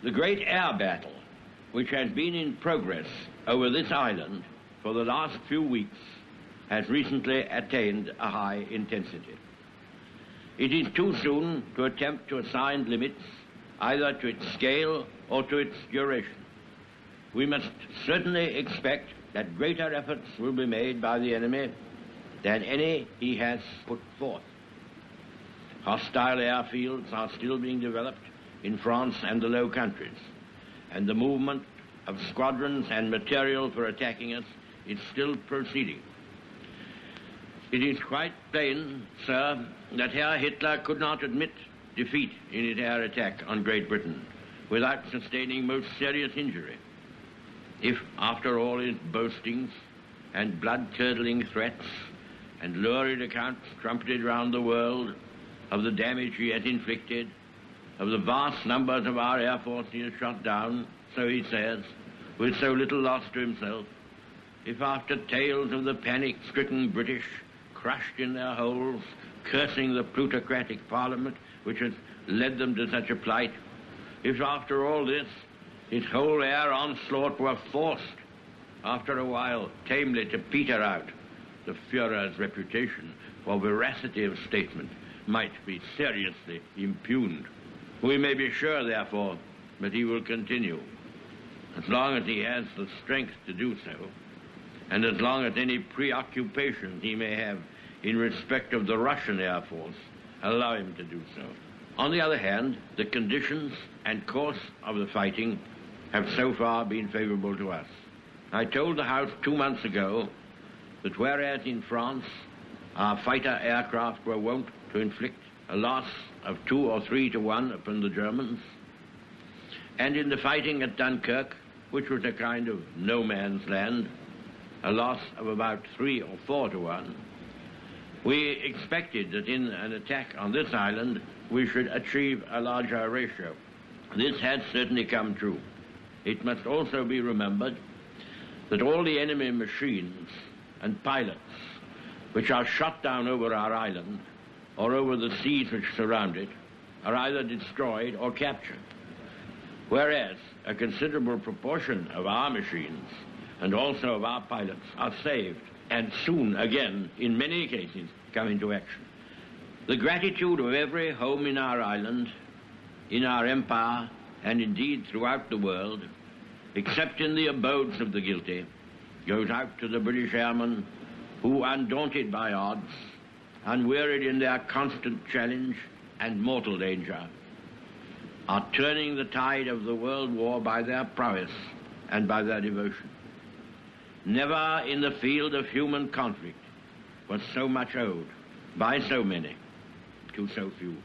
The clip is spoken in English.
The great air battle, which has been in progress over this island for the last few weeks, has recently attained a high intensity. It is too soon to attempt to assign limits either to its scale or to its duration. We must certainly expect that greater efforts will be made by the enemy than any he has put forth. Hostile airfields are still being developed in France and the Low Countries, and the movement of squadrons and material for attacking us is still proceeding. It is quite plain, sir, that Herr Hitler could not admit defeat in his air attack on Great Britain without sustaining most serious injury. If, after all his boastings and blood-curdling threats and lurid accounts trumpeted round the world of the damage he has inflicted, of the vast numbers of our air force he has shot down, so he says, with so little loss to himself, if after tales of the panic-stricken British, crushed in their holes, cursing the plutocratic parliament which has led them to such a plight, if after all this his whole air onslaught were forced, after a while, tamely to peter out, the Führer's reputation for veracity of statement might be seriously impugned. We may be sure, therefore, that he will continue, as long as he has the strength to do so, and as long as any preoccupations he may have in respect of the Russian Air Force allow him to do so. On the other hand, the conditions and course of the fighting have so far been favorable to us. I told the House 2 months ago that whereas in France our fighter aircraft were wont to inflict a loss of 2 or 3 to 1 upon the Germans, and in the fighting at Dunkirk, which was a kind of no man's land, a loss of about 3 or 4 to 1, we expected that in an attack on this island we should achieve a larger ratio. This has certainly come true. It must also be remembered that all the enemy machines and pilots which are shot down over our island or over the seas which surround it are either destroyed or captured, whereas a considerable proportion of our machines and also of our pilots are saved and soon again, in many cases, come into action. The gratitude of every home in our island, in our empire, and indeed throughout the world, except in the abodes of the guilty, goes out to the British airmen who, undaunted by odds, unwearied in their constant challenge and mortal danger, are turning the tide of the world war by their prowess and by their devotion. Never in the field of human conflict was so much owed by so many to so few.